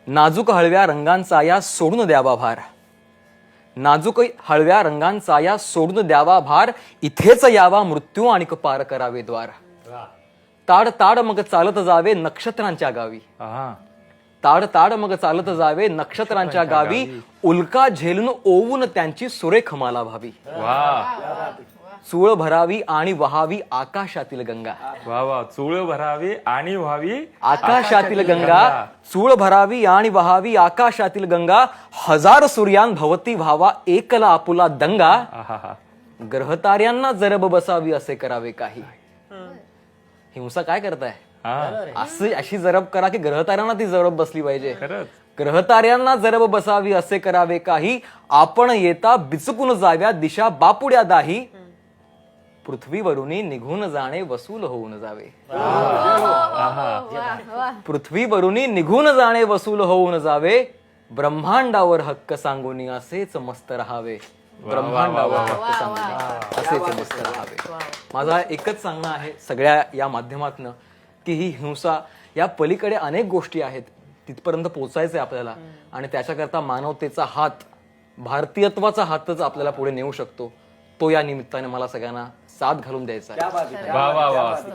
नाजूक हळव्या रंगांचा या सोडून द्यावा भार, नाजूक हळव्या रंगांचा या सोडून द्यावा भार, इथेच यावा मृत्यू आणि पार करावे द्वार. ताड ताड मग चालत जावे नक्षत्रांच्या गावी, ताड ताड मग चालत जावे नक्षत्रांच्या गावी, उल्का झेलून ओवून त्यांची सुरेख माला व्हावी. चूळ भरावी आणि वहावी आकाशातील गंगा. वा वा, चूळ भरावी आणि व्हावी आकाशातील गंगा, चूळ भरावी आणि वहावी आकाशातील गंगा, हजार सूर्यां भवती व्हावा एकला आपुला दंगा. ग्रहतार्यांना जरब बसावी असे करावे काही. हिंसा काय करताय? अशी जरब करा की ग्रहतार्यांना ती जरब बसली पाहिजे. ग्रहतार्यांना जरब बसावी असे करावे काही, आपण येता बिचकून जाव्या दिशा बापुड्या दाही, पृथ्वीवरुनी निघून जाणे वसूल होऊन जावे. पृथ्वीवरुनी निघून जाणे वसूल होऊन जावे, ब्रह्मांडावर हक्क सांगून असेच मस्त राहावे. ब्रह्मांडावर हक्क सांगून असेच मस्त राहावे. माझा एकच सांगणं आहे सगळ्या या माध्यमातनं की ही हिंसा या पलीकडे अनेक गोष्टी आहेत, तिथपर्यंत पोहोचायचंय आपल्याला. आणि त्याच्याकरता मानवतेचा हात, भारतीयत्वाचा हातच आपल्याला पुढे नेऊ शकतो. तो या निमित्ताने मला सगळ्यांना साथ घालून द्यायचा आहे.